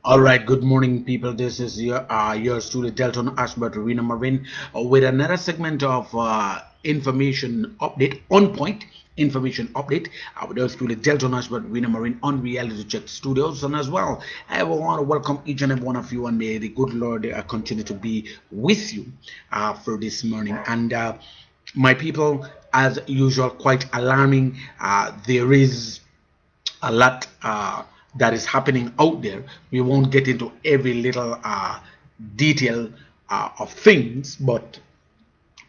All right, good morning, people. This is your student Delton, Ashbert, Reno, Marin, with another segment of information update on point. Information update with your student Delton, Ashbert, Reno, Marin on Reality Check Studios, and as well, I want to welcome each and every one of you, and may the good Lord continue to be with you for this morning. And my people, as usual, quite alarming. There is a lot that is happening out there. We won't get into every little detail of things, but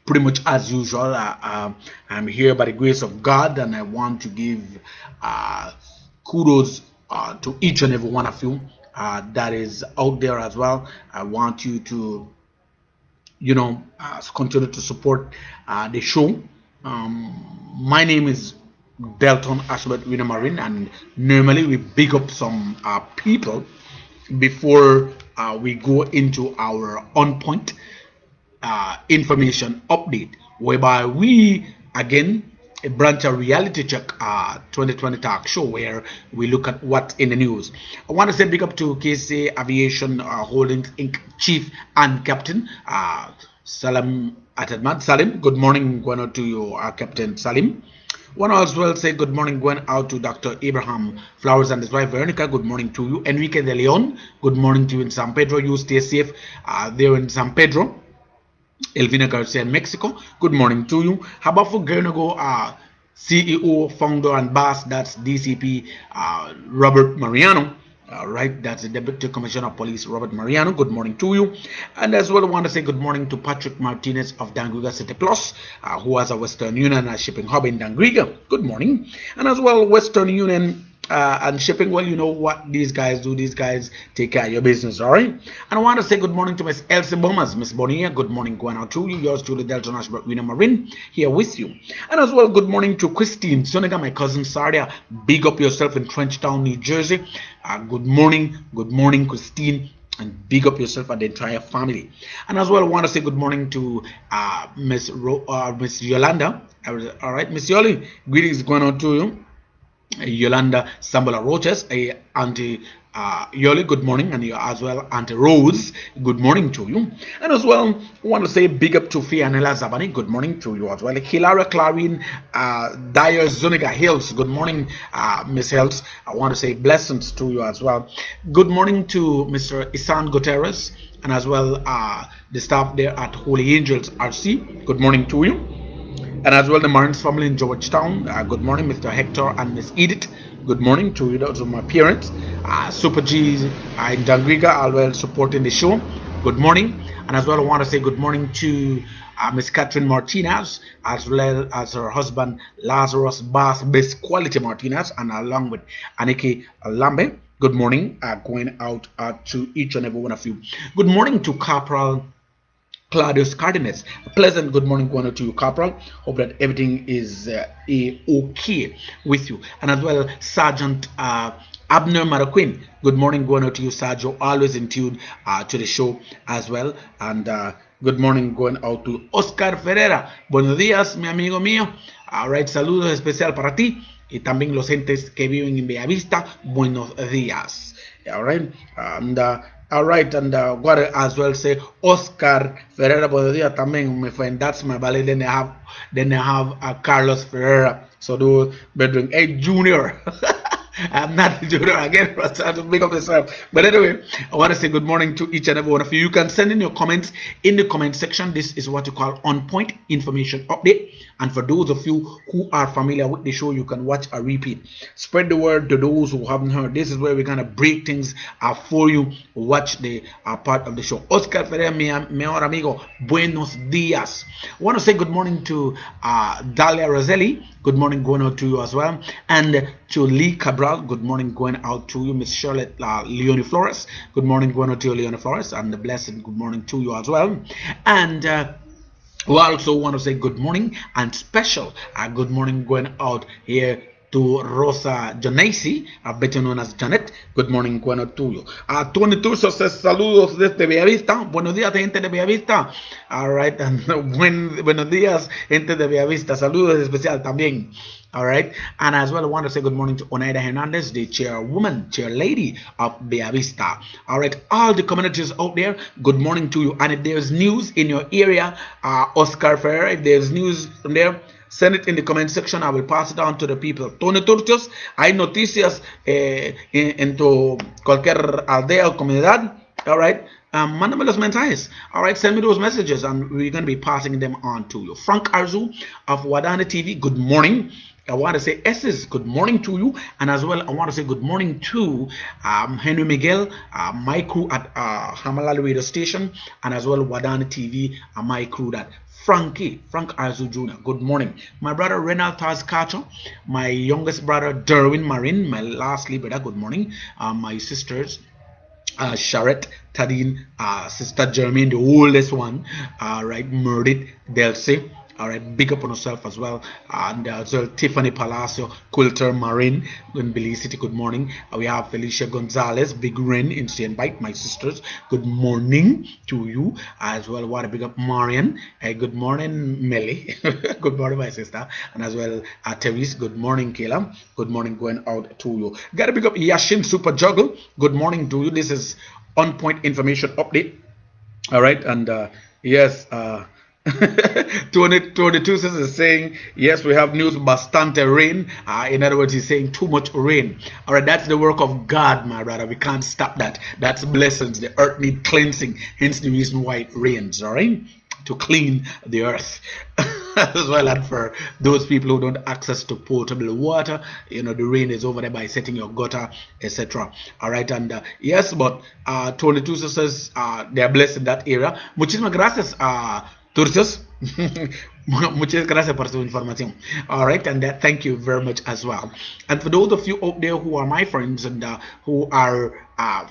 pretty much as usual, I'm here by the grace of God, and I want to give uh, kudos to each and every one of you that is out there as well. I want you to continue to support the show. My name is Delton Ashbert Reno Marin, and normally we big up some people before we go into our on point information update, whereby we again a branch of reality check 2020 talk show where we look at what's in the news. I want to say big up to KC Aviation Holdings Inc. Chief and Captain Salim Atadmad. Salim, good morning going out to you, Captain Salim. Want to as well say good morning going out to Dr. Abraham Flowers and his wife Veronica. Good morning to you. Enrique de Leon, good morning to you in San Pedro. You stay safe there in San Pedro. Elvina Garcia in Mexico, good morning to you. How about for Gernago, CEO, founder, and boss? That's DCP Robert Mariano. Right, that's the Deputy Commissioner of Police, Robert Mariano. Good morning to you. And as well, I want to say good morning to Patrick Martinez of Dangriga City Plus, who has a Western Union shipping hub in Dangriga. Good morning. And as well, Western Union and shipping, well, you know what these guys do. These guys take care of your business, all right? And I want to say good morning to Miss Elsie Bomas, Miss Bonilla. Good morning going out to you. Yours truly, Delton Ashbert, Reno Marin, here with you. And as well, good morning to Christine Soniga, my cousin Sardia. Big up yourself in Trenchtown, New Jersey. Good morning, Christine. And big up yourself and the entire family. And as well, I want to say good morning to Miss Yolanda. All right, Miss Yoli, greetings going on to you. Yolanda Sambola Roches, Auntie Yoli, good morning, and you as well, Auntie Rose, good morning to you. And as well, I want to say big up to Fianella Zabani, good morning to you as well. Hilara Clarine Dyer Zuniga Hills, good morning, Miss Hills. I want to say blessings to you as well. Good morning to Mr. Isan Gutierrez, and as well the staff there at Holy Angels RC, good morning to you. And as well, the Marin's family in Georgetown. Good morning, Mr. Hector and Miss Edith. Good morning to you, those are my parents. Super G's in Dangriga are well supporting the show. Good morning. And as well, I want to say good morning to Miss Catherine Martinez, as well as her husband Lazarus Bass Best Quality Martinez, and along with Aniki Lambe. Good morning, going out to each and every one of you. Good morning to Corporal Claudius Cardenas. A pleasant good morning going to you, Corporal. Hope that everything is okay with you. And as well, Sergeant Abner Maraquin. Good morning going out to you, Sergio. Always in tune to the show as well. And good morning going out to Oscar Ferreira. Buenos días, mi amigo mío. All right, saludos especial para ti. Y también los entes que viven en Bellavista. Buenos días. All right. And all right, and what as well say Oscar Ferreira Bododia también, my friend. That's my ballet. Then they have Carlos Ferreira. So those bedroom, hey Junior. I'm not the junior again, but I have to make up myself. But anyway, I want to say good morning to each and every one of you. You can send in your comments in the comment section. This is what you call on point information update. And for those of you who are familiar with the show, you can watch a repeat. Spread the word to those who haven't heard. This is where we're gonna break things for you. Watch the part of the show. Oscar Ferrer, mi mejor amigo, buenos días. I want to say good morning to Dalia Roselli. Good morning going out to you as well. And to Lee Cabral, good morning going out to you. Miss Charlotte Leonie Flores, good morning going out to you, Leonie Flores. And the blessed good morning to you as well. And we also want to say good morning and special good morning going out here to Rosa Jonaisi, better known as Janet. Good morning, bueno tuyo. Tony Turso says saludos desde Bellavista. Buenos días, gente de Bellavista. All right, and buenos días, gente de Bellavista. Saludos especial también. All right, and as well, I want to say good morning to Oneida Hernandez, the chairwoman, chair lady of Bellavista. All right, all the communities out there, good morning to you. And if there's news in your area, Oscar Ferrer, if there's news from there, send it in the comment section. I will pass it on to the people. Tony Turchos, hay noticias en tu cualquier aldea o comunidad. All right. Mándame los mensajes. All right, send me those messages, and we're going to be passing them on to you. Frank Arzu of Wadana TV, good morning. I want to say S's good morning to you, and as well I want to say good morning to Henry Miguel, my crew at Hamalal Radio Station, and as well Wadana TV, my crew that Frank Arzu Jr. Good morning. My brother Renal Tazcacho, my youngest brother Derwin Marin, my lastly brother, good morning. My sisters Charette, Tadine, Sister Jermaine, the oldest one, right, Murdit, Delcy. All right, big up on yourself as well. And as well, Tiffany Palacio, Quilter Marin, in Belize City, good morning. We have Felicia Gonzalez, Big Ren in St. Bite, my sisters. Good morning to you as well. What a big up Marian. Good morning, Melly. Good morning, my sister. And as well, Therese, good morning, Kayla. Good morning going out to you. Got to big up Yashin Super Juggle. Good morning to you. This is On Point Information Update. All right, and yes, 22 is saying yes, we have news bastante rain. In other words, he's saying too much rain. All right, that's the work of God, my brother. We can't stop that. That's blessings. The earth needs cleansing, hence the reason why it rains. All right, to clean the earth. As well, and for those people who don't have access to potable water, you know, the rain is over there by setting your gutter, etc. All right, and yes, but 22 says they are blessed in that area. Muchísimas gracias, Turcios. Muchas gracias por su información. All right, and thank you very much as well. And for those of you out there who are my friends and who are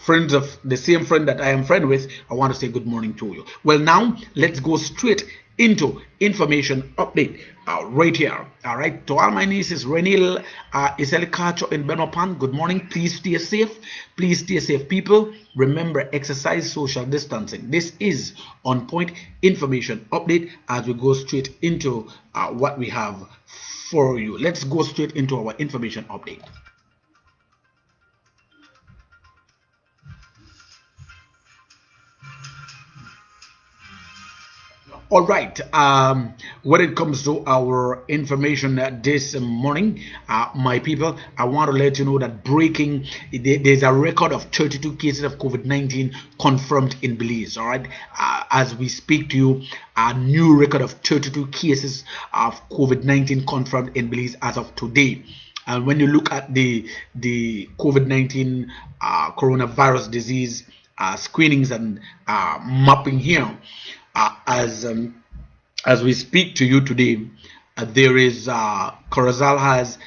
friends of the same friend that I am friend with, I want to say good morning to you. Well, now let's go straight into information update right here. All right, to all my nieces, Renil Iselikacho in Benopan, good morning. Please stay safe. Please stay safe, people. Remember, exercise social distancing. This is On Point Information Update as we go straight into what we have for you. Let's go straight into our information update. All right, when it comes to our information this morning, my people, I want to let you know that there's a record of 32 cases of COVID-19 confirmed in Belize. All right, as we speak to you, a new record of 32 cases of COVID-19 confirmed in Belize as of today. And when you look at the COVID-19 coronavirus disease screenings and mapping here, as we speak to you today, there is Corozal has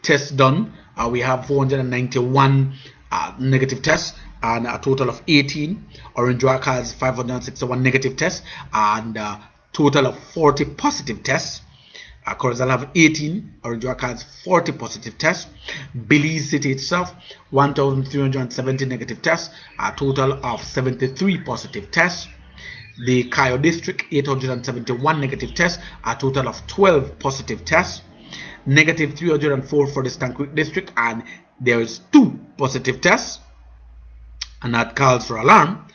tests done. We have 491 negative tests and a total of 18. Orange Rock has 561 negative tests and a total of 40 positive tests. Corozal have 18. Orange Rock has 40 positive tests. Belize City itself 1,370 negative tests, a total of 73 positive tests. The Cayo District 871 negative tests, a total of 12 positive tests. Negative 304 for the Stanquik District, and there is 2 positive tests, and that calls for alarm.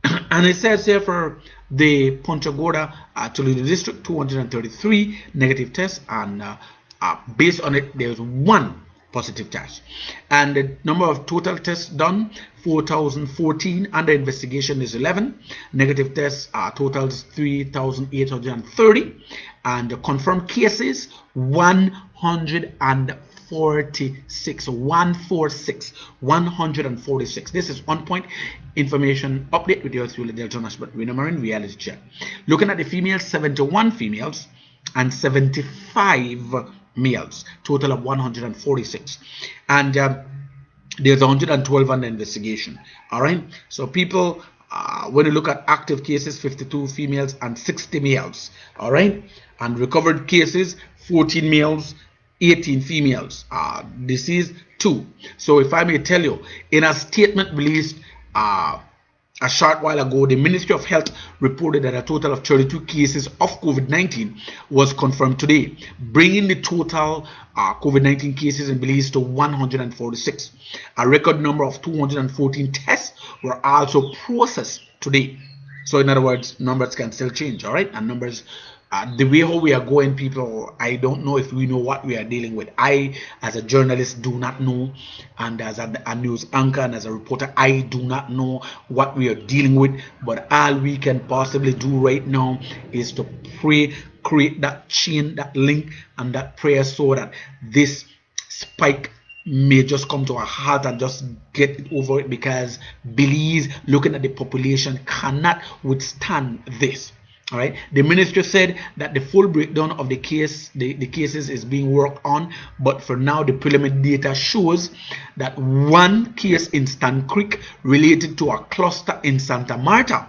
And it says here for the Ponta Gorda Toledo District 233 negative tests, and based on it there's 1 positive test. And the number of total tests done 4,014. Under investigation is 11. Negative tests totals 3,830, and the confirmed cases 146. 146. This is On Point Information Update with yours truly, Delton, Ashbert, Reno, Marin, reality check. Looking at the females, 71 females and 75 males, total of 146, and there's 112 under investigation. All right, so people, when you look at active cases, 52 females and 60 males. All right, and recovered cases, 14 males 18 females deceased, 2. So if I may tell you, in a statement released a short while ago, the Ministry of Health reported that a total of 32 cases of COVID-19 was confirmed today, bringing the total COVID-19 cases in Belize to 146. A record number of 214 tests were also processed today. So in other words, numbers can still change, all right? And numbers, the way how we are going, people, I don't know if we know what we are dealing with. I, as a journalist, do not know, and as a news anchor and as a reporter, I do not know what we are dealing with. But all we can possibly do right now is to pray, create that chain, that link, and that prayer so that this spike may just come to a halt and just get it over it, because Belize, looking at the population, cannot withstand this. All right. The ministry said that the full breakdown of the cases is being worked on, but for now the preliminary data shows that one case in Stan Creek related to a cluster in Santa Marta.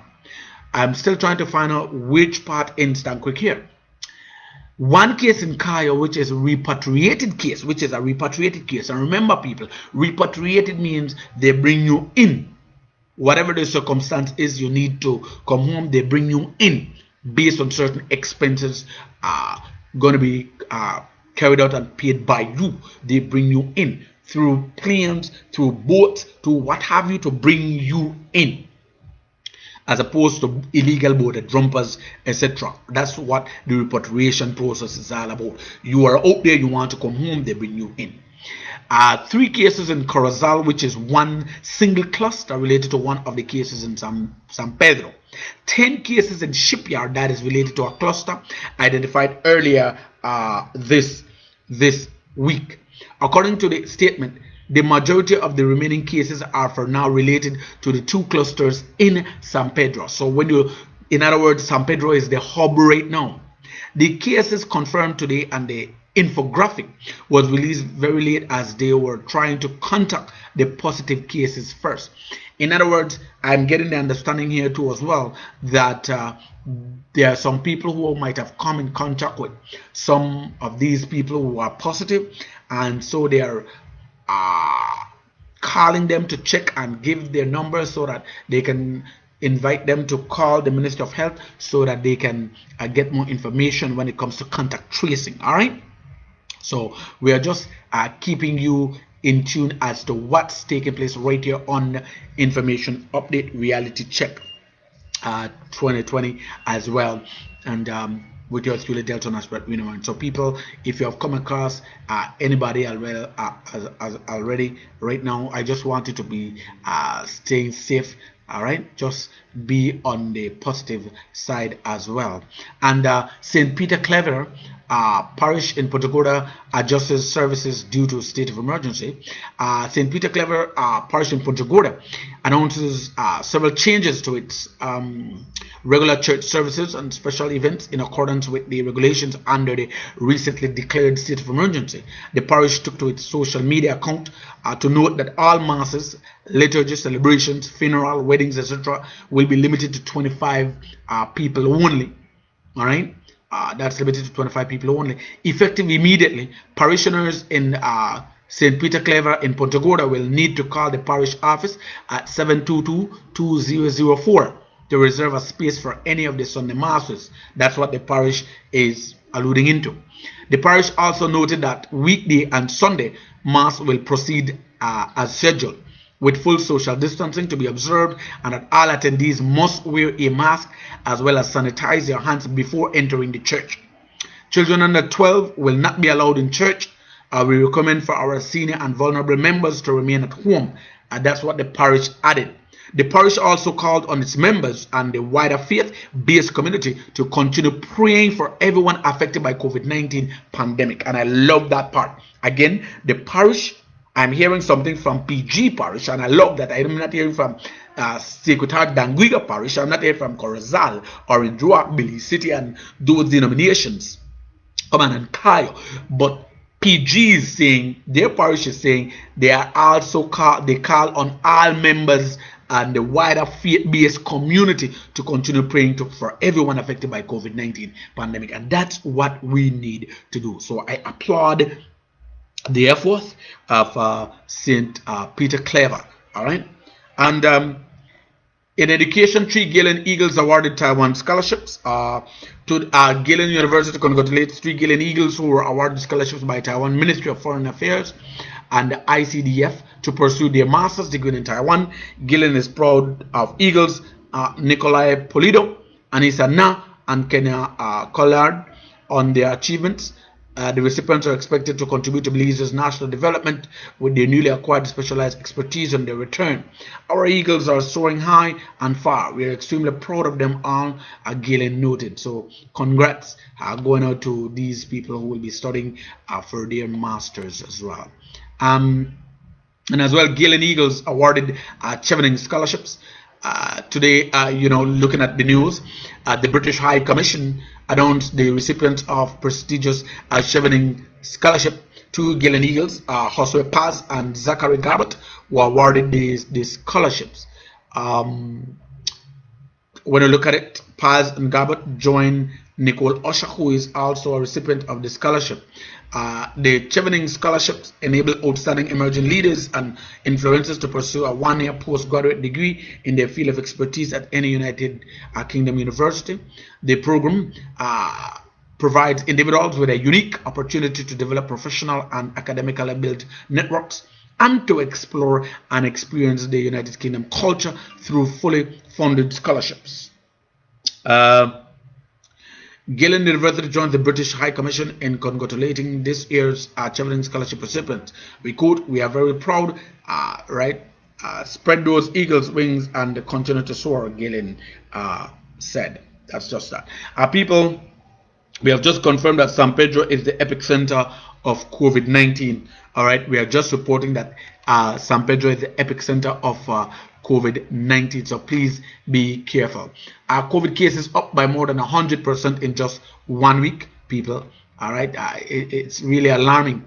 I'm still trying to find out which part in Stan Creek here. One case in Kaya, which is a repatriated case, And remember, people, repatriated means they bring you in. Whatever the circumstance is, you need to come home, they bring you in based on certain expenses going to be carried out and paid by you. They bring you in through planes, through boats, through what have you, to bring you in, as opposed to illegal border jumpers, etc. That's what the repatriation process is all about. You are out there, you want to come home, they bring you in. 3 cases in Corozal, which is one single cluster related to one of the cases in San Pedro. 10 cases in Shipyard, that is related to a cluster identified earlier this week. According to the statement, the majority of the remaining cases are for now related to the 2 clusters in San Pedro. So in other words, San Pedro is the hub right now. The cases confirmed today, and the infographic was released very late as they were trying to contact the positive cases first. In other words, I'm getting the understanding here too as well that there are some people who might have come in contact with some of these people who are positive, and so they are calling them to check and give their numbers so that they can invite them to call the Ministry of Health so that they can get more information when it comes to contact tracing. All right, so we are just keeping you in tune as to what's taking place right here on Information Update Reality Check 2020 as well, and with yours truly, Delton, Ashbert, Reno. So people, if you have come across anybody already right now, I just want you to be staying safe. All right, just be on the positive side as well. And St. Peter Clever parish in Pontegoda adjusts services due to state of emergency. St. Peter Clever parish in Pontegoda announces several changes to its regular church services and special events in accordance with the regulations under the recently declared state of emergency. The parish took to its social media account to note that all masses, liturgy, celebrations, funeral, weddings, etc. will be limited to 25 people only. All right, that's limited to 25 people only. Effective immediately, parishioners in St. Peter Clever in Pontegoda will need to call the parish office at 722-2004 to reserve a space for any of the Sunday masses. That's what the parish is alluding into. The parish also noted that weekday and Sunday mass will proceed as scheduled, with full social distancing to be observed, and that all attendees must wear a mask as well as sanitize their hands before entering the church. Children under 12 will not be allowed in church. We recommend for our senior and vulnerable members to remain at home. That's what the parish added. The parish also called on its members and the wider faith-based community to continue praying for everyone affected by COVID-19 pandemic. And I love that part. Again, the parish, I'm hearing something from PG Parish, and I love that. I'm not hearing from Sequitar Danguiga Parish. I'm not hearing from Corozal or in Druak, Belize City, and those denominations. Come on, and Kayo. But PG is saying, their parish is saying, they call on all members and the wider faith-based community to continue praying for everyone affected by COVID-19 pandemic. And that's what we need to do. So I applaud the Air Force of St. Peter Claver. All right. And in education, 3 Gillen Eagles awarded Taiwan scholarships. To Gillen University congratulates 3 Gillen Eagles who were awarded scholarships by Taiwan Ministry of Foreign Affairs and the ICDF to pursue their master's degree in Taiwan. Gillen is proud of Eagles Nikolai Polido, Anissa Na, and Kenya Collard on their achievements. The recipients are expected to contribute to Belize's national development with their newly acquired specialized expertise on their return. Our Eagles are soaring high and far. We are extremely proud of them all, Gillen noted. So congrats going out to these people who will be studying for their masters as well. And as well, Gillen Eagles awarded Chevening scholarships. Today, looking at the news, the British High Commission announced the recipients of prestigious Chevening scholarship. 2 Gillen Eagles, Josue Paz and Zachary Garbutt, were awarded these scholarships. When you look at it, Paz and Garbutt join Nicole Usher, who is also a recipient of the scholarship. The Chevening scholarships enable outstanding emerging leaders and influencers to pursue a one-year postgraduate degree in their field of expertise at any United Kingdom university. The program provides individuals with a unique opportunity to develop professional and academically built networks and to explore and experience the United Kingdom culture through fully funded scholarships. Gillen University joined the British High Commission in congratulating this year's Chevening Scholarship recipients. We quote, "We are very proud, spread those eagles' wings and continue to soar," Gillen said. That's just that. People, we have just confirmed that San Pedro is the epicenter of COVID-19. All right, we are just reporting that San Pedro is the epicenter of COVID-19, so please be careful. COVID cases up by more than 100% in just 1 week, people. All right, it's really alarming.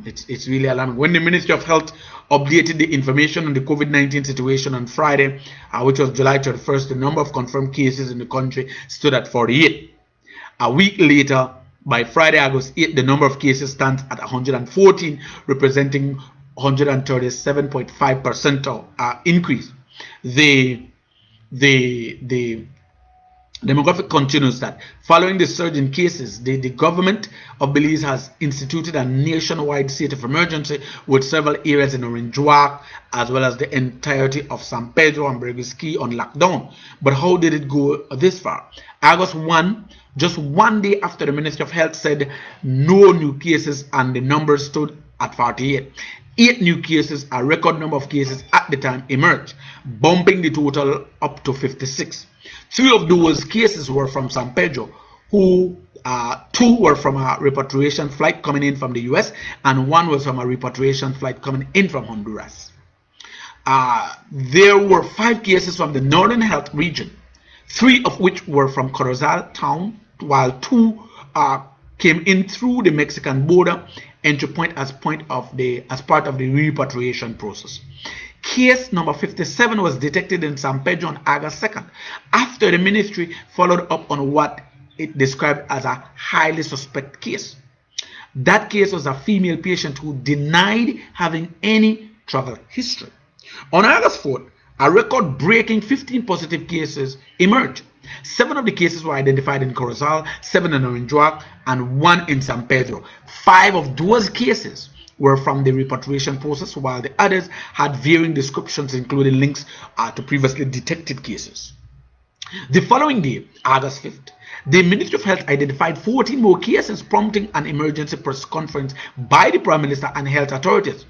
It's really alarming. When the Ministry of Health updated the information on the COVID-19 situation on Friday, which was July 31st, the number of confirmed cases in the country stood at 48. A week later, by Friday, August 8th, the number of cases stands at 114, representing 137.5% increase. The demographic continues that following the surge in cases, the government of Belize has instituted a nationwide state of emergency with several areas in Orange Walk as well as the entirety of San Pedro and Bergisky on lockdown. But how did it go this far? August 1, just 1 day after the Ministry of Health said no new cases, and the number stood at 48. 8 new cases, a record number of cases at the time, emerged, bumping the total up to 56. 3 of those cases were from San Pedro, who 2 were from a repatriation flight coming in from the US, and 1 was from a repatriation flight coming in from Honduras. There were 5 cases from the Northern Health region, 3 of which were from Corozal town, while 2 came in through the Mexican border entry point as part of the repatriation process. Case number 57 was detected in San Pedro on August 2nd, after the ministry followed up on what it described as a highly suspect case. That case was a female patient who denied having any travel history. On August 4th, a record-breaking 15 positive cases emerged. 7 of the cases were identified in Corozal, 7 in Orange Walk, and 1 in San Pedro. 5 of those cases were from the repatriation process, while the others had varying descriptions, including links to previously detected cases. The following day, August 5th, the Ministry of Health identified 14 more cases, prompting an emergency press conference by the Prime Minister and health authorities.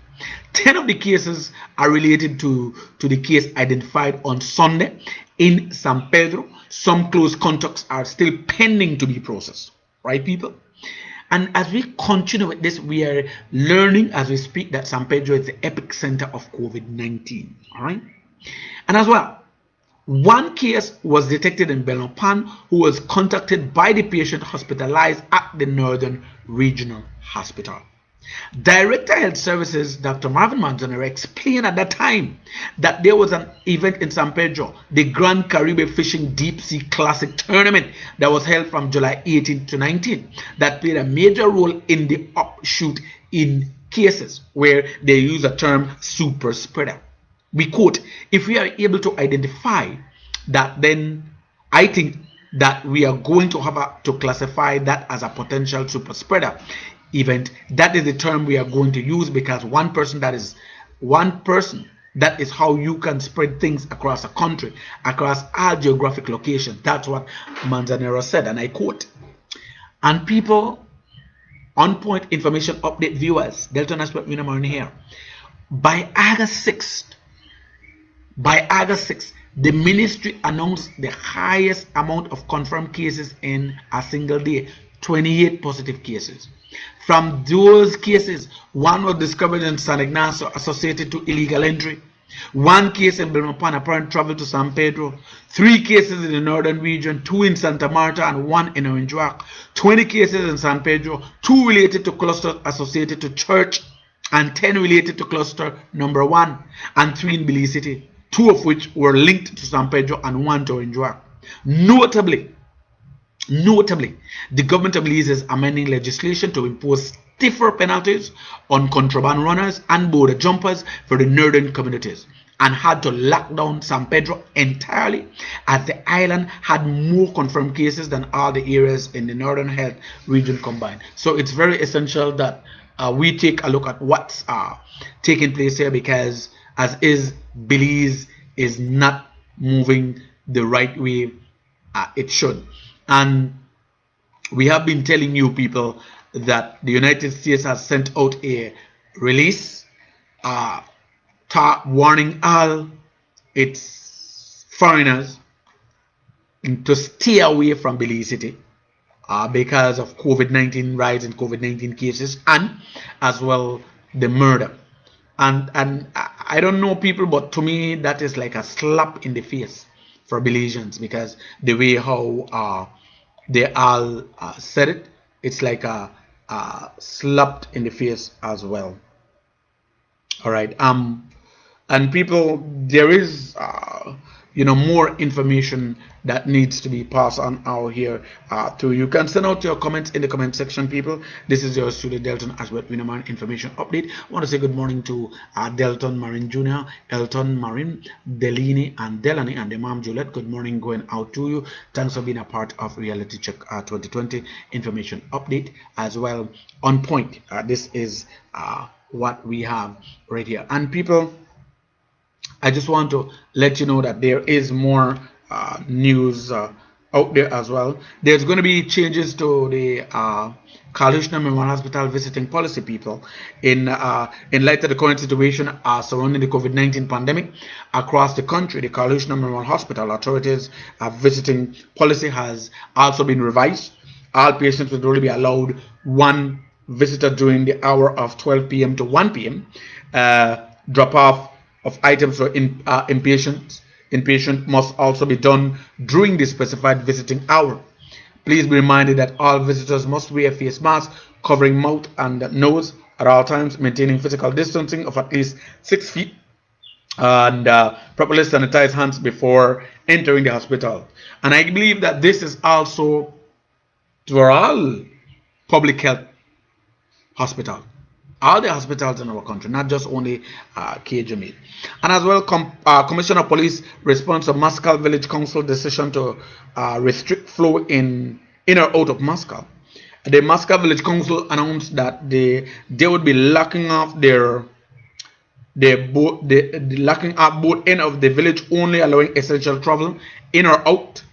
10 of the cases are related to the case identified on Sunday in San Pedro. Some close contacts are still pending to be processed. Right, people? And as we continue with this, we are learning as we speak that San Pedro is the epicenter of COVID-19. All right? And as well, 1 case was detected in Belmopan, who was contacted by the patient hospitalized at the Northern Regional Hospital. Director of Health Services Dr. Marvin Manzanera explained at that time that there was an event in San Pedro, the Grand Caribe Fishing Deep Sea Classic Tournament, that was held from July 18 to 19, that played a major role in the upshoot in cases where they use a term super spreader. We quote, if we are able to identify that, then I think that we are going to have to classify that as a potential super spreader event. That is the term we are going to use, because one person, that is how you can spread things across a country, across all geographic locations. That's what Manzanero said, and I quote. And people, on point information update viewers, Delton, Ashbert, Reno, Marin here. By August 6th, the ministry announced the highest amount of confirmed cases in a single day, 28 positive cases. From those cases, one was discovered in San Ignacio associated to illegal entry. One case in Belmopan, apparent travel to San Pedro. 3 cases in the northern region, 2 in Santa Marta and 1 in Orinjuak. 20 cases in San Pedro, 2 related to clusters associated to church, and 10 related to cluster number 1, and 3 in Belize City, 2 of which were linked to San Pedro and 1 to Orinjuak. Notably, the government of Belize is amending legislation to impose stiffer penalties on contraband runners and border jumpers for the northern communities, and had to lock down San Pedro entirely, as the island had more confirmed cases than all the areas in the northern health region combined. So it's very essential that we take a look at what's taking place here, because as is, Belize is not moving the right way it should. And we have been telling you people that the United States has sent out a release warning all its foreigners to stay away from Belize City because of COVID-19 rise in COVID-19 cases, and as well the murder. And I don't know people, but to me that is like a slap in the face for Belizeans, because the way how they all said it, it's like a slapped in the face as well. All right. And people, there is more information that needs to be passed on out here to you. Can send out your comments in the comment section, people. This is your student Delton Ashbert Reno Marin information update. I want to say good morning to Delton Marin Jr., Elton Marin, Delini and Delany, and the mom Juliet. Good morning going out to you. Thanks for being a part of Reality Check 2020 information update as well. On point. This is what we have right here. And people, I just want to let you know that there is more news out there as well. There's going to be changes to the Kalishna Memorial Hospital visiting policy, people, in light of the current situation surrounding the COVID-19 pandemic across the country. The Kalishna Memorial Hospital authorities visiting policy has also been revised. All patients will only be allowed 1 visitor during the hour of 12 p.m. to 1 p.m. Drop off of items for inpatient must also be done during the specified visiting hour. Please be reminded that all visitors must wear face masks covering mouth and nose at all times, maintaining physical distancing of at least 6 feet, and properly sanitize hands before entering the hospital. And I believe that this is also for all public health hospitals. All the hospitals in our country, not just only KJME. And as well, Commissioner of Police responds to Muscal Village Council decision to restrict flow in or out of Muscal. The Muscal Village Council announced that they would be locking off locking up both end of the village, only allowing essential travel in or out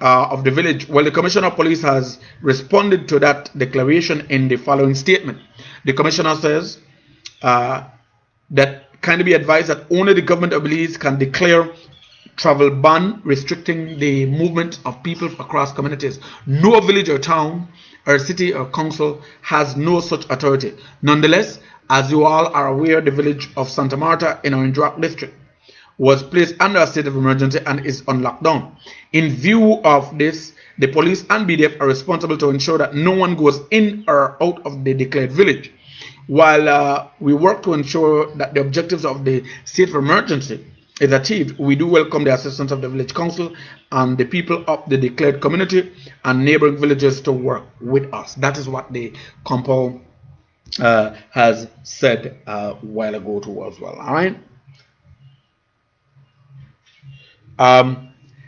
of the village. Well, the Commissioner of Police has responded to that declaration in the following statement. The Commissioner says that kindly be advised that only the government of Belize can declare travel ban restricting the movement of people across communities. No village or town or city or council has no such authority. Nonetheless, as you all are aware, the village of Santa Marta in Orinjuak district was placed under a state of emergency and is on lockdown. In view of this, the police and BDF are responsible to ensure that no one goes in or out of the declared village. While we work to ensure that the objectives of the state of emergency is achieved, we do welcome the assistance of the village council and the people of the declared community and neighboring villages to work with us. That is what the Compal has said a while ago too as well. All right.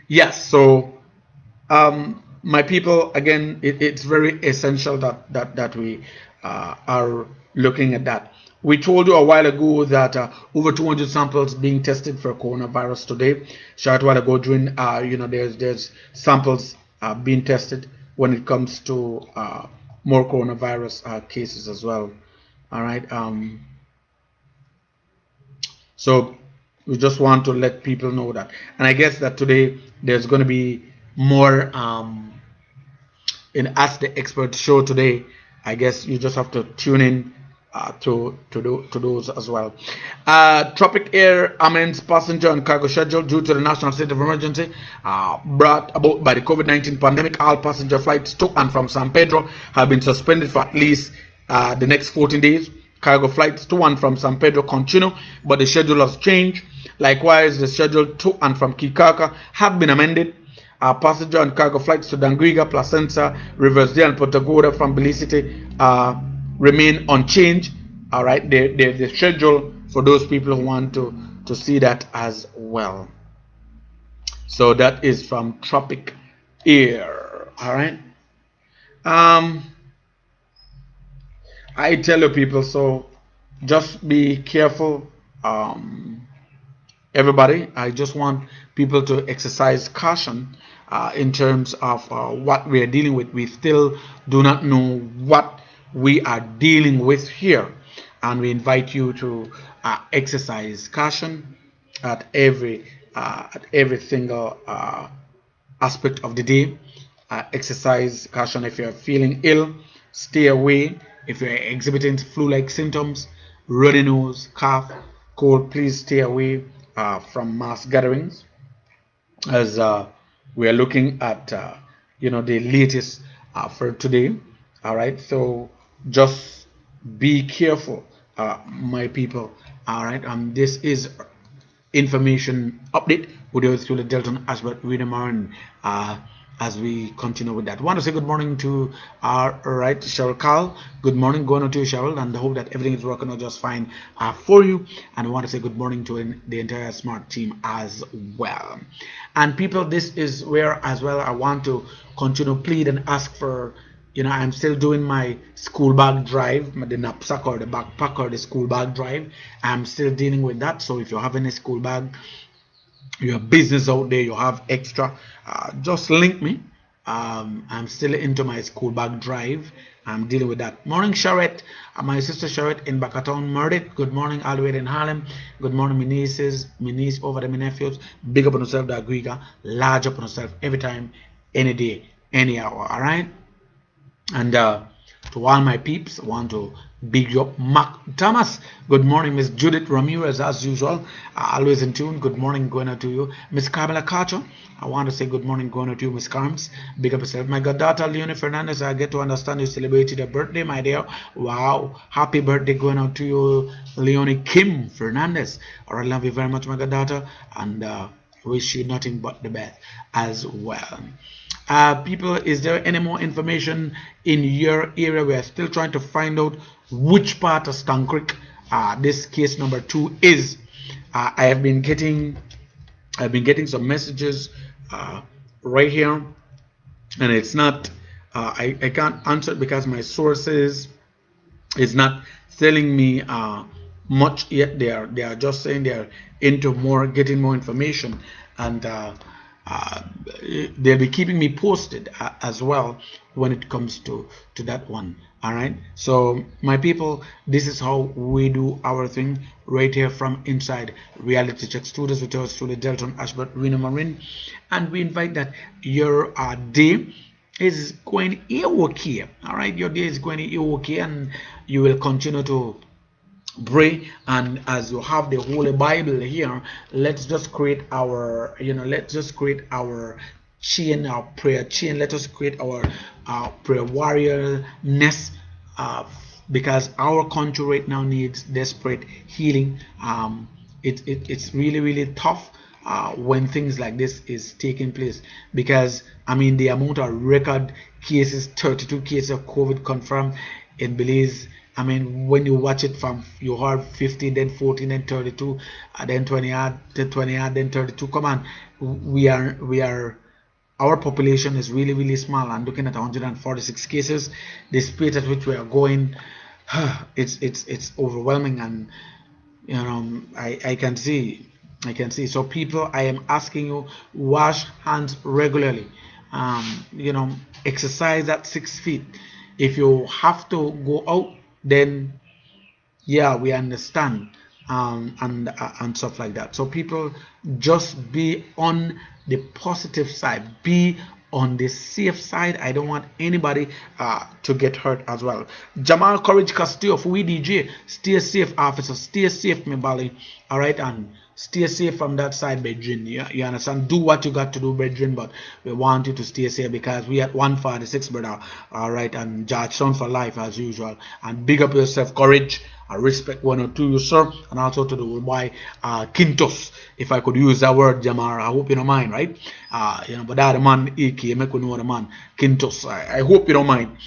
Yes. So my people, again, it's very essential that we are looking at that. We told you a while ago that over 200 samples being tested for coronavirus today. Short while ago, during there's samples being tested when it comes to more coronavirus cases as well. All right. So we just want to let people know that, and I guess that today there's going to be more. In Ask the Expert show today, I guess you just have to tune in to those as well. Tropic Air amends passenger and cargo schedule due to the national state of emergency brought about by the COVID-19 pandemic. All passenger flights to and from San Pedro have been suspended for at least the next 14 days. Cargo flights to and from San Pedro continue, but the schedule has changed. Likewise, the schedule to and from Kikaka have been amended. Passenger and cargo flights to Danguiga, Placentia, Riversdale, and Portagoda from Belize City remain unchanged. All right, the schedule for those people who want to see that as well. So that is from Tropic Air. All right. I tell you, people. So just be careful. Everybody, I just want people to exercise caution in terms of what we are dealing with. We still do not know what we are dealing with here, and we invite you to exercise caution at every single aspect of the day. Exercise caution if you're feeling ill, stay away. If you're exhibiting flu-like symptoms, runny nose, cough, cold, please stay away from mass gatherings, as we are looking at the latest for today. All right, so just be careful, my people. All right, this is information update with yours through the Delton, Ashbert, Reno, Marin. As we continue with that, I want to say good morning to our right Cheryl Carl. Good morning, going on to you, Cheryl, and I hope that everything is working out just fine for you. And I want to say good morning to the entire smart team as well. And people, this is where as well I want to continue plead and ask for. I'm still doing my school bag drive, the knapsack or the backpack or the school bag drive. I'm still dealing with that. So if you have any school bag, your business out there, you have extra, just link me. I'm still into my school bag drive. I'm dealing with that. Morning, Charette. My sister Charette in Bacatown, Murdet. Good morning, all the way in Harlem. Good morning, my nieces, my niece over there, my nephews. Big up on yourself, Dagriga. Large up on yourself every time, any day, any hour. All right. And to all my peeps, I want to big you up. Mark Thomas, good morning. Miss Judith Ramirez, as usual, always in tune. Good morning, going out to you. Miss Carmela Cacho, I want to say good morning, going out to you. Miss Carms, big up yourself. My goddaughter Leonie Fernandez, I get to understand you celebrated your birthday, my dear. Wow, happy birthday going out to you, Leonie Kim Fernandez. All right, love you very much, my goddaughter, and wish you nothing but the best as well. People, is there any more information in your area? We are still trying to find out which part of Stone Creek this case number 2 is. I have been getting some messages right here, and it's not I can't answer it because my sources is not telling me much yet. They are just saying they're into getting more information, and they'll be keeping me posted as well when it comes to that one. All right, so my people, this is how we do our thing right here from inside Reality Check Studios with us through the Delton, Ashbert, Reno, Marin, and we invite that your day is going okay. All right, your day is going okay, and you will continue to pray. And as you have the Holy Bible here, let's just create our chain, our prayer chain. Let us create our prayer warrior nest, because our country right now needs desperate healing. It's really tough when things like this is taking place, because I mean the amount of record cases, 32 cases of COVID confirmed in Belize, I mean, when you watch it from you heard 15, then 14, then 32, then 20 odd, then 20 odd, then 32. Come on, we are our population is really really small, and looking at 146 cases, the speed at which we are going, it's overwhelming. And I can see. So people, I am asking you, wash hands regularly. Exercise at 6 feet. If you have to go out, then yeah, we understand, and stuff like that. So people, just be on the positive side, be on the safe side. I don't want anybody to get hurt as well. Jamal Courage Castillo of WDJ, stay safe, officer, stay safe, my bally. All right, and stay safe from that side, brethren. You understand? Do what you got to do, brethren, but we want you to stay safe, because we at 146, brother. All right, and Georgetown for life as usual. And big up yourself, courage. I respect one or two, you sir, and also to the boy Quintos, if I could use that word, Jamar. I hope you don't mind, right? But that man, AK, make we know the man Quintos. I hope you don't mind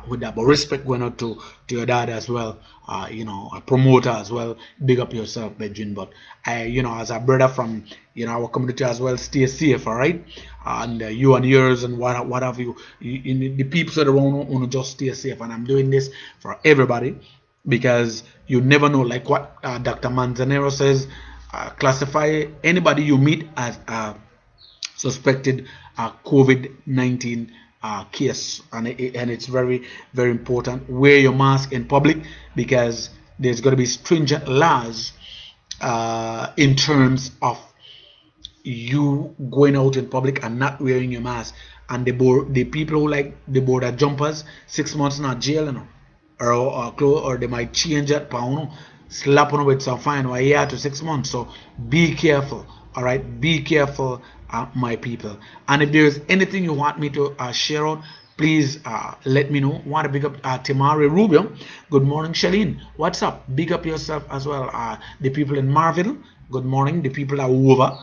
with that. But respect going out to your dad as well. A promoter as well. Big up yourself, Benjamin. But as a brother from our community as well, stay safe, all right? And you and yours and what have you, the people around want to just stay safe. And I'm doing this for everybody, because you never know, like what Dr. Manzanero says, classify anybody you meet as a suspected COVID-19 case, and it's very very important. Wear your mask in public, because there's going to be stringent laws in terms of you going out in public and not wearing your mask. And the people who like the border jumpers, 6 months in jail, or they might change that pound, slap on with some fine, or a year to 6 months. So be careful, all right? Be careful, my people. And if there's anything you want me to share out, please let me know. Want to big up Timari Rubio. Good morning, Shalene. What's up? Big up yourself as well. The people in Marville, good morning. The people are over.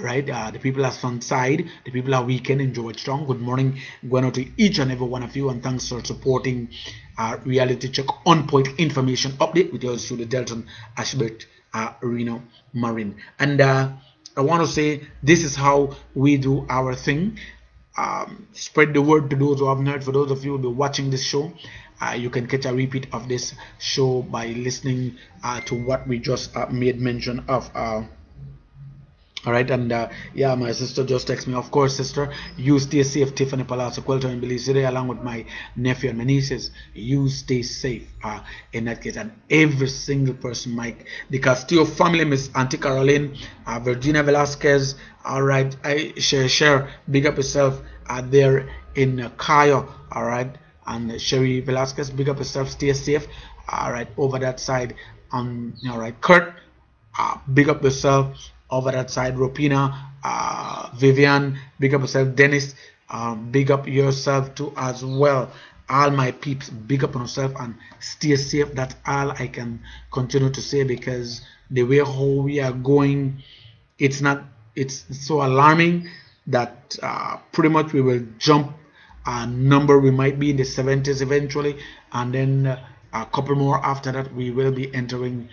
Right, the people at Sunside, the people at Weekend in Georgetown, good morning, going out to each and every one of you, and thanks for supporting Reality Check On Point Information Update with yours through the Delton, Ashbert, Reno, Marin. And I want to say, this is how we do our thing. Spread the word to those who haven't heard. For those of you who will be watching this show, you can catch a repeat of this show by listening to what we just made mention of. All right, and yeah, my sister just texted me. Of course, sister, you stay safe. Tiffany Palazzo, Quilter, and Belize today, along with my nephew and my nieces. You stay safe in that case, and every single person, Mike, the Castillo family, Miss Auntie Caroline, Virginia Velasquez. All right, I share. Big up yourself there in Cayo. All right, and Sherry Velasquez, big up yourself. Stay safe. All right, over that side. All right, Kurt, big up yourself. Over that side, Ropina, Vivian, big up yourself. Dennis, big up yourself too as well. All my peeps, big up on yourself and stay safe. That's all I can continue to say, because the way how we are going, it's so alarming that pretty much we will jump a number. We might be in the 70s eventually, and then a couple more after that. We will be entering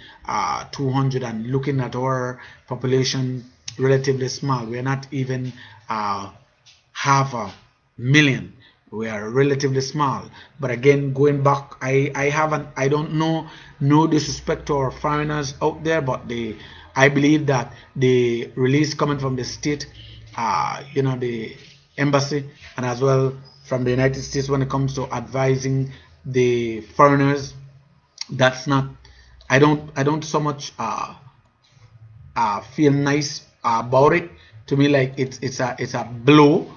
200, and looking at our population, relatively small. We are not even half a million. We are relatively small. But again, going back, I don't know, no disrespect to our foreigners out there, but I believe that the release coming from the state, the embassy, and as well from the United States, when it comes to advising the foreigners, that's not, I don't so much feel nice about it. To me, like it's a blow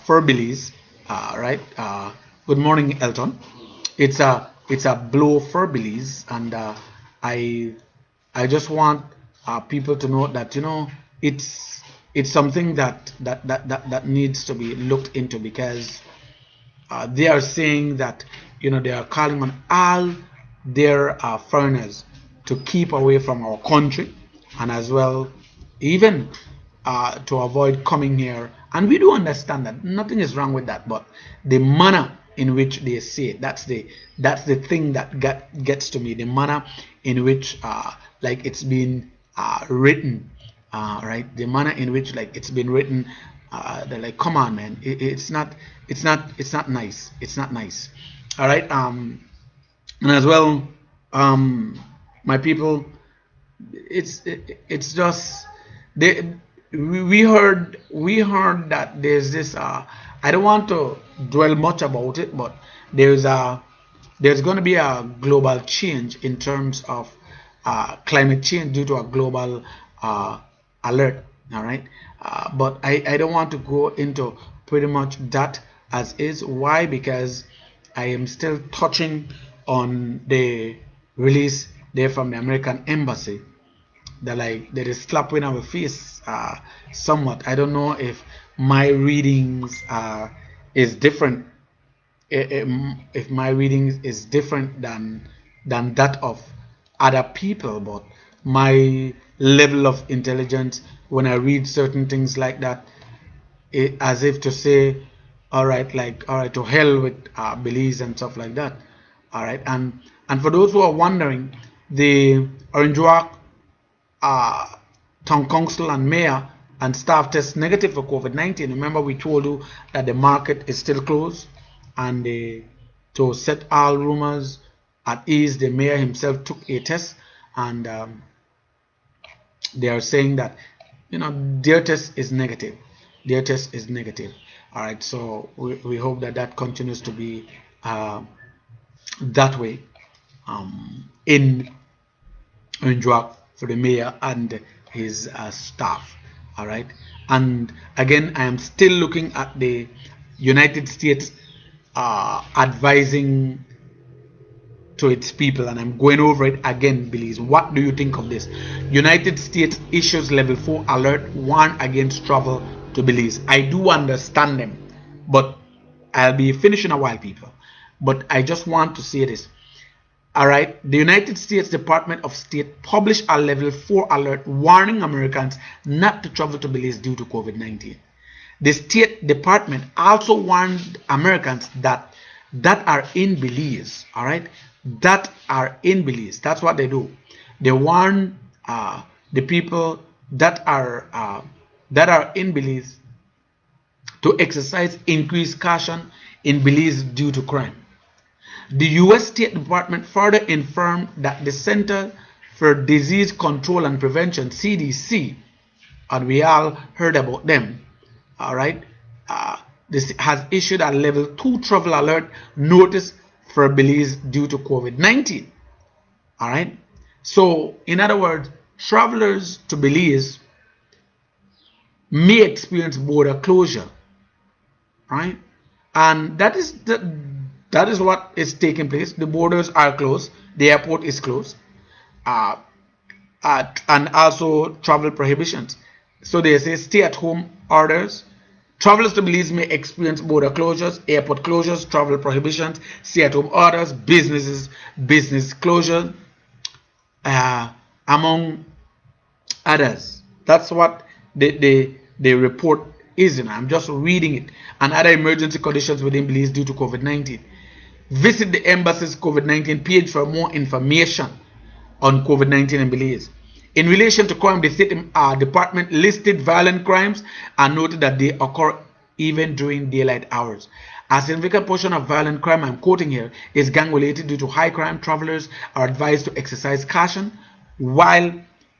for Belize, right? Good morning, Elton. It's a blow for Belize, and I just want people to know that it's something that needs to be looked into, because they are saying that they are calling on all their foreigners to keep away from our country, and as well even to avoid coming here. And we do understand that nothing is wrong with that, but the manner in which they say it. That's the thing that gets to me. The manner in which like it's been written, right? The manner in which like it's been written. They're like, come on, man. It's not nice. It's not nice. All right. And as well, my people, it's just they we heard that there's this I don't want to dwell much about it, but there's going to be a global change in terms of climate change due to a global alert. All right. But I don't want to go into pretty much that as is. Why? Because I am still touching on the release there from the American embassy that like that is slapping our face somewhat. I don't know if my readings is different, if my readings is different than that of other people, but my level of intelligence when I read certain things like that, as if to say, all right, like, all right, to hell with beliefs and stuff like that. All right. And for those who are wondering, the Orange Walk town council and mayor and staff test negative for COVID-19. Remember, we told you that the market is still closed, and to set all rumors at ease, the mayor himself took a test, and they are saying that, you know, their test is negative. Their test is negative. All right, so we hope that that continues to be that way in Orange for the mayor and his staff. All right, and again, I am still looking at the United States advising to its people, and I'm going over it again. Belize, what do you think of this? United States issues level 4 alert, warn against travel to Belize. I do understand them, but I'll be finishing a while, people. But I just want to say this. All right, the United States Department of State published a level 4 alert warning Americans not to travel to Belize due to COVID-19. The State Department also warned Americans that are in Belize, all right, that are in Belize. That's what they do. They warn the people that are in Belize to exercise increased caution in Belize due to crime. The U.S. State Department further informed that the Center for Disease Control and Prevention, CDC, and we all heard about them, all right, this has issued a level 2 travel alert notice for Belize due to COVID-19. All right. So, in other words, travelers to Belize may experience border closure, right? And that is what is taking place. The borders are closed. The airport is closed. And also travel prohibitions. So they say stay-at-home orders. Travelers to Belize may experience border closures, airport closures, travel prohibitions, stay-at-home orders, business closure, among others. That's what the report is. I'm just reading it. And other emergency conditions within Belize due to COVID-19. Visit the embassy's COVID-19 page for more information on COVID-19 in Belize. In relation to crime, the State Department listed violent crimes and noted that they occur even during daylight hours. A significant portion of violent crime, I'm quoting here, is gang-related due to high crime. Travelers are advised to exercise caution while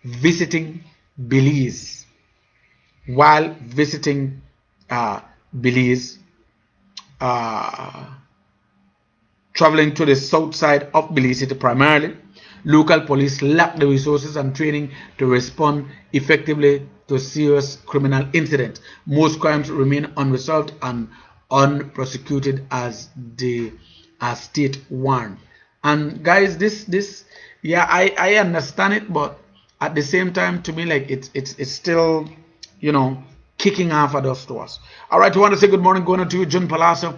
visiting Belize. Traveling to the south side of Belize City primarily, local police lack the resources and training to respond effectively to serious criminal incidents. Most crimes remain unresolved and unprosecuted, as the state warned. And guys, this yeah, I understand it, but at the same time, to me, like it's still, you know, kicking off at us to us. All right, we want to say good morning going on to you, Jun Palazzo.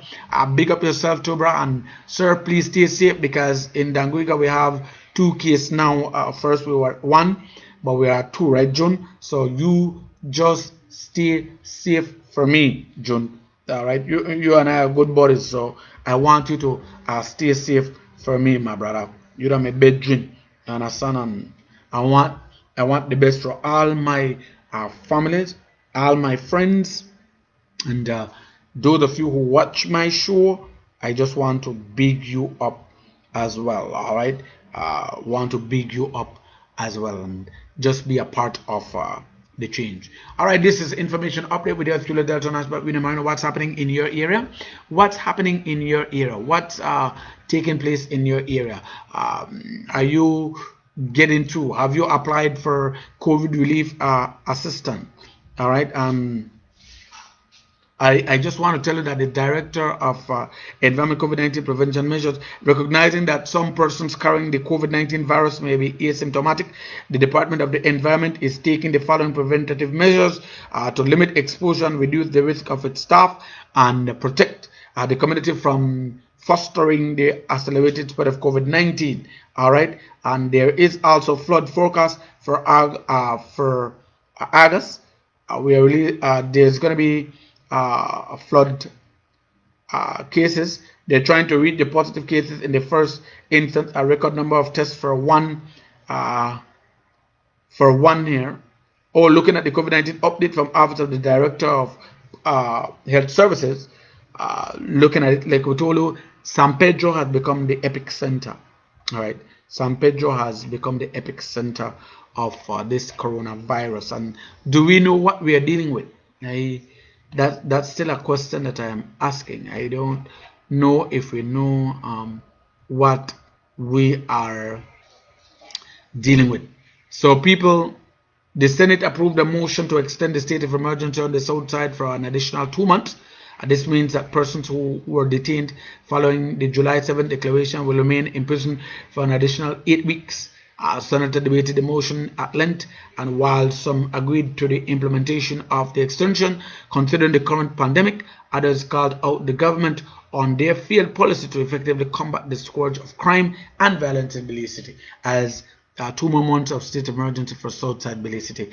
Big up yourself too, bro. And sir, please stay safe, because in Danguiga we have 2 cases now. First we were 1, but we are 2, right, Jun? So you just stay safe for me, Jun. All right, you and I are good buddies, so I want you to stay safe for me, my brother. You know my bedroom and a son, and I want I want the best for all my families, all my friends, and those of you who watch my show. I just want to big you up as well. All right, want to big you up as well, and just be a part of the change. All right, this is information update with your Delton Ashbert. We know what's happening in your area. What's happening in your area? What's taking place in your area? Are you getting through? Have you applied for COVID relief assistance? All right. I just want to tell you that the director of environment COVID-19 prevention measures, recognizing that some persons carrying the COVID-19 virus may be asymptomatic, the Department of the Environment is taking the following preventative measures to limit exposure and reduce the risk of its staff and protect the community from fostering the accelerated spread of COVID-19. All right, and there is also flood forecast for August. There's going to be flood cases. They're trying to read the positive cases in the first instance, a record number of tests for one year. Or looking at the COVID-19 update from Office of the Director of Health Services, looking at it, like we told you, San Pedro has become the epicenter. All right, San Pedro has become the epicenter of this coronavirus. And do we know what we are dealing with? That's still a question that I am asking. I don't know if we know what we are dealing with. So people, the Senate approved a motion to extend the state of emergency on the south side for an additional 2 months. This means that persons who were detained following the July 7th declaration will remain in prison for an additional 8 weeks. Senator debated the motion at length, and while some agreed to the implementation of the extension, considering the current pandemic, others called out the government on their failed policy to effectively combat the scourge of crime and violence in Belize City, as 2 more months of state of emergency for Southside Belize City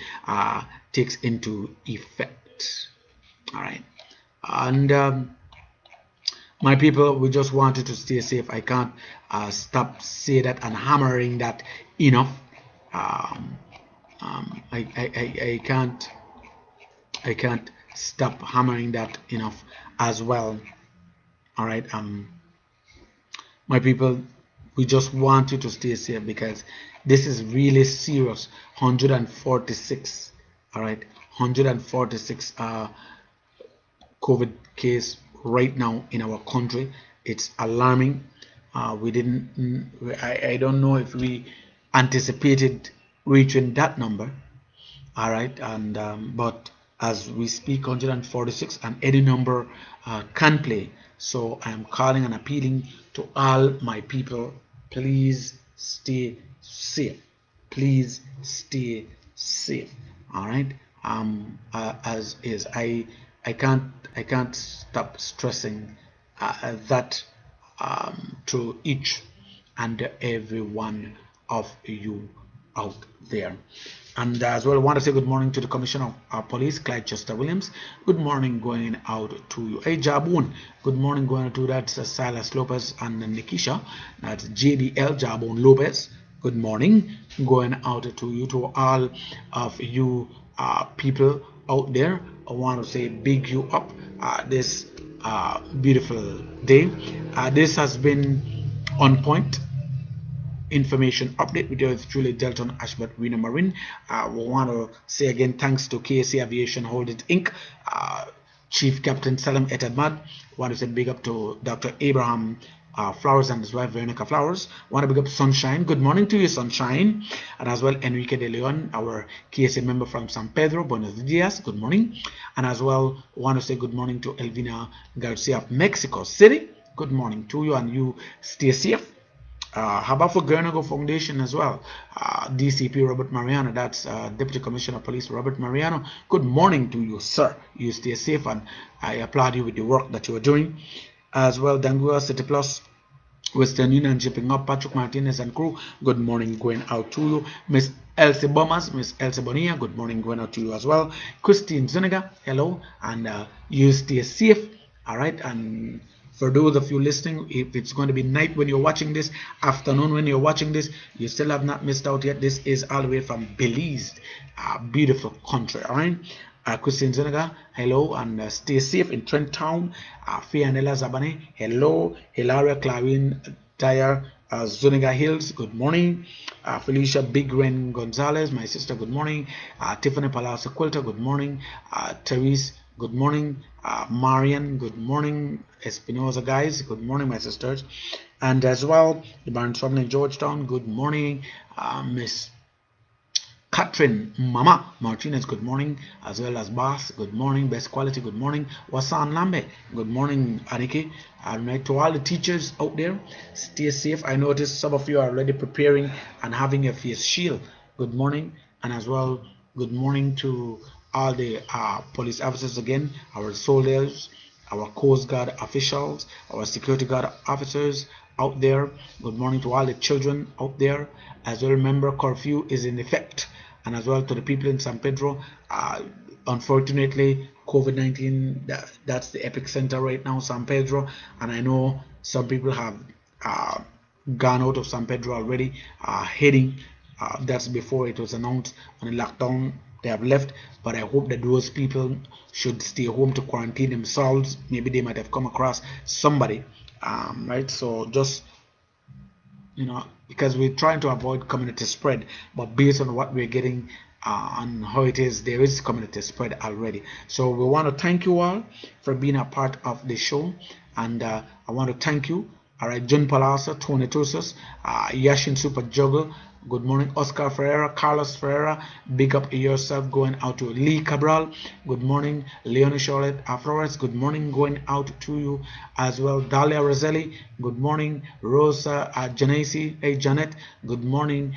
takes into effect. All right, and my people, we just wanted to stay safe. I can't stop saying that and hammering that enough. I can't stop hammering that enough as well. All right, my people, we just want you to stay safe because this is really serious. 146. All right, 146 COVID case right now in our country. It's alarming. I don't know if we anticipated reaching that number. All right, and but as we speak, 146, and any number can play. So I'm calling and appealing to all my people, please stay safe. Please stay safe. All right, as is, I can't stop stressing that to each and every one of you out there. And as well, I want to say good morning to the Commissioner of Police, Clyde Chester Williams. Good morning going out to you. Hey, Jaboon. Good morning going out to that Silas Lopez and Nikisha. That's JDL, Jaboon Lopez. Good morning going out to you, to all of you people out there. I want to say big you up this beautiful day. This has been On Point Information Update with yours truly, Delton, Ashbert, Reno, Marin. We want to say again thanks to KSA Aviation Holdings Inc., Chief Captain Salam Etadmad. Want to say big up to Dr. Abraham Flowers and his wife Veronica Flowers. Want to big up Sunshine. Good morning to you, Sunshine. And as well Enrique de Leon, our KSA member from San Pedro. Buenos dias. Good morning. And as well want to say good morning to Elvina Garcia of Mexico City. Good morning to you, and you stay safe. How about for Gernago Foundation as well? DCP Robert Mariano, that's Deputy Commissioner of Police Robert Mariano. Good morning to you, sir. You stay safe, and I applaud you with the work that you are doing. As well, Dangua City Plus, Western Union Shipping Up, Patrick Martinez and crew. Good morning going out to you. Miss Elsie Bomas, Miss Elsie Bonilla, good morning going out to you as well. Christine Zuniga, hello, and you stay safe. All right, and for those of you listening, if it's going to be night when you're watching this, afternoon when you're watching this, you still have not missed out yet. This is all the way from Belize, beautiful country. All right, Christine Zuniga, hello, and stay safe in Trent Town. Fianella Zabane, hello. Hilaria Clarine Dyer, Zuniga Hills, good morning. Felicia Big Ren Gonzalez, my sister, good morning. Tiffany Palazzo Quilter, good morning. Therese, good morning. Marian, good morning. Espinoza, guys, good morning, my sisters. And as well, the Baron Trouble in Georgetown, good morning. Miss Catherine Mama Martinez, good morning, as well as Bass, good morning. Best Quality, good morning. Wasan Lambe, good morning. Aniki, and right to all the teachers out there, stay safe. I noticed some of you are already preparing and having a face shield. Good morning, and as well, good morning to all the police officers again, our soldiers, our Coast Guard officials, our security guard officers out there. Good morning to all the children out there. As well, remember curfew is in effect, and as well to the people in San Pedro. Unfortunately, COVID-19, that's the epicenter right now, San Pedro, and I know some people have gone out of San Pedro already, heading. That's before it was announced on the lockdown. They have left, but I hope that those people should stay home to quarantine themselves. Maybe they might have come across somebody, right? So just, because we're trying to avoid community spread, but based on what we're getting on how it is, there is community spread already. So we want to thank you all for being a part of the show, and I want to thank you. All right, John Palasa, Tony Tursus, Yashin Super Juggle, good morning. Oscar Ferreira, Carlos Ferreira, big up yourself, going out to Lee Cabral, good morning. Leonie Charlotte Flores, good morning, going out to you as well. Dalia Roselli, good morning. Rosa Janesi, hey Janet, good morning,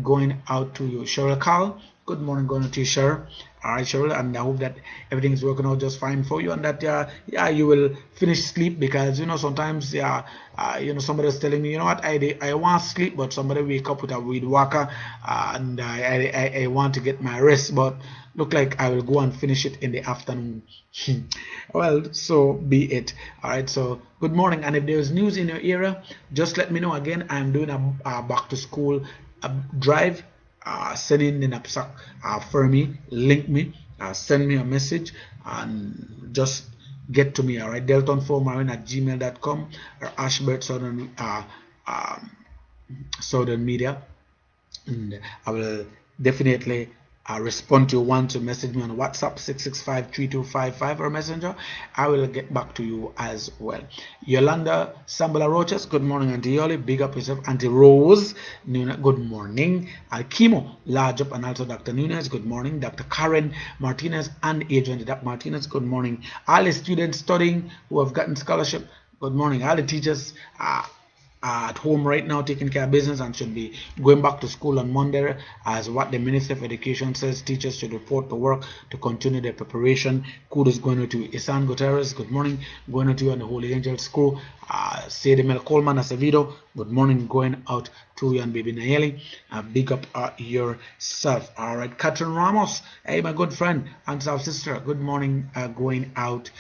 going out to you. Cheryl Carl, good morning, going to you, Cheryl. All right, Cheryl, and I hope that everything is working out just fine for you, and that you will finish sleep, because sometimes somebody is telling me, what, I want sleep, but somebody wake up with a weed walker, and I want to get my rest, but look like I will go and finish it in the afternoon. Well, so be it. All right, so good morning, and if there's news in your area, just let me know. Again, I'm doing a back to school drive. Send in the knapsack for me, link me, send me a message, and just get to me. All right, Delton4Marin@gmail.com or Ashbert Southern Media, and I will definitely respond to you. Want to message me on WhatsApp 665-3255 or Messenger, I will get back to you as well. Yolanda Sambala Roches, good morning. Auntie Yoli, big up yourself. Auntie Rose Nuna, good morning. Alkimo, large up, and also Dr. Nunez, good morning. Dr. Karen Martinez and Adrian Martinez, good morning. All the students studying who have gotten scholarship, good morning. All the teachers at home right now taking care of business and should be going back to school on Monday, as what the Minister of Education says. Teachers should report to work to continue their preparation. Kudos going to Isan Gutierrez, good morning. Going to you and the Holy Angel School. Sadie Mel Coleman Acevedo, good morning, going out to you and baby Nayeli. Big up yourself. All right, Catherine Ramos, hey my good friend and sister, good morning, going out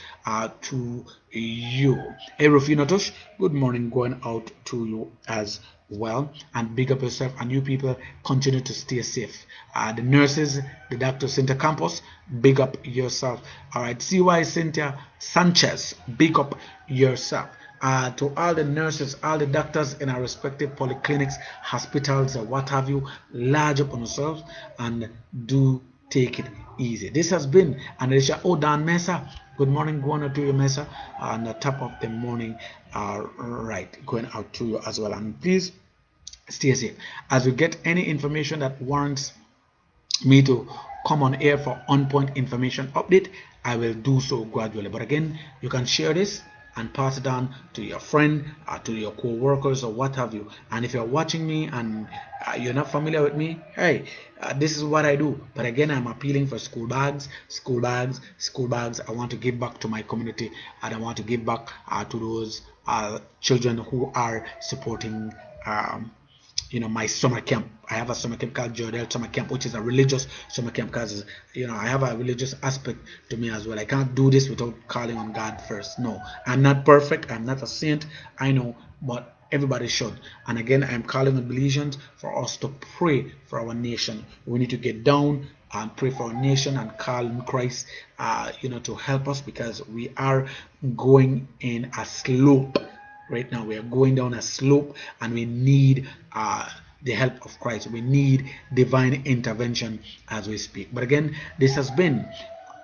to you. Hey Rufino Tush, good morning, going out to you as well, and big up yourself, and you people continue to stay safe. The nurses, the doctors, Cynthia Campos, big up yourself. All right, CY Cynthia Sanchez, big up yourself. To all the nurses, all the doctors in our respective polyclinics, hospitals, or what have you, large up on yourselves and do take it easy. This has been Anisha Odan Mesa. Good morning, going out to you, Mesa, on the top of the morning. Right, going out to you as well. And please stay safe. As we get any information that warrants me to come on air for on-point information update, I will do so gradually. But again, you can share this and pass it on to your friend, to your co-workers, or what have you. And if you're watching me and you're not familiar with me, hey, this is what I do. But again, I'm appealing for school bags. I want to give back to my community, and I want to give back to those children who are supporting my summer camp. I have a summer camp called Jordel Summer Camp, which is a religious summer camp, because I have a religious aspect to me as well. I can't do this without calling on God first. No, I'm not perfect. I'm not a saint. I know, but everybody should. And again, I'm calling on Belizeans for us to pray for our nation. We need to get down and pray for our nation and call on Christ, to help us, because we are going in a slope. Right now we are going down a slope, and we need the help of Christ. We need divine intervention as we speak. But again, this has been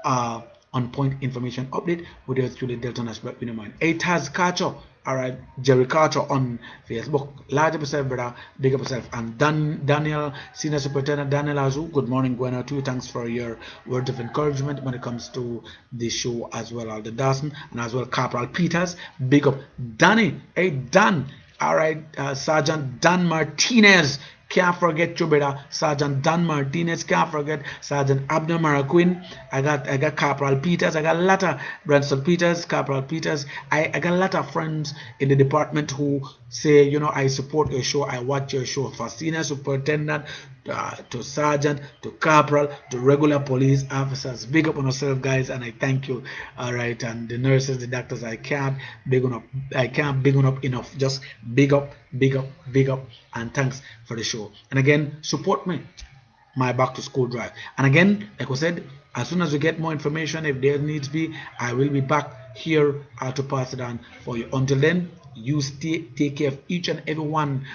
on point information update with yours truly, Delton Ashbert. It has Carter, all right, Jerry Carter on Facebook. Large up yourself, brother. Big up yourself. And Daniel, Senior Superintendent Daniel Azu, good morning, going out to you. Thanks for your words of encouragement when it comes to the show as well. Alder Dawson, and as well Corporal Peters. Big up Danny. Hey Dan. All right, Sergeant Dan Martinez. Can't forget you, brother. Sergeant Dan Martinez. Can't forget Sergeant Abner Maraquin. I got Corporal Peters. I got a lot of Branson Peters, Corporal Peters. I got a lot of friends in the department who say, I support your show. I watch your show. For senior superintendent, to sergeant, to corporal, to regular police officers. Big up on yourself, guys, and I thank you. All right, and the nurses, the doctors, I can't big on up enough. Just big up, and thanks for the show. And again, support me, my back to school drive. And again, like I said, as soon as we get more information, if there needs be, I will be back here to pass it on for you. Until then, you take care of each and every one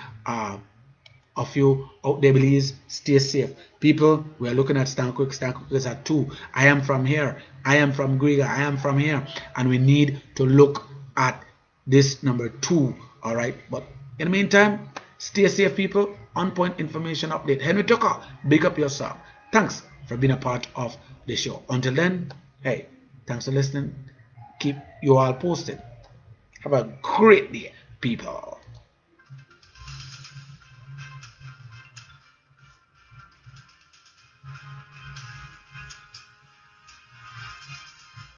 of you out there. Please stay safe, people. We are looking at Stanquick. Stanquick is at 2. I am from here. I am from Grega. I am from here, and we need to look at this number 2. All right, but in the meantime, stay safe, people. On point information update. Henry Tucker, big up yourself. Thanks for being a part of the show. Until then, hey, thanks for listening. Keep you all posted. Have a great day, people.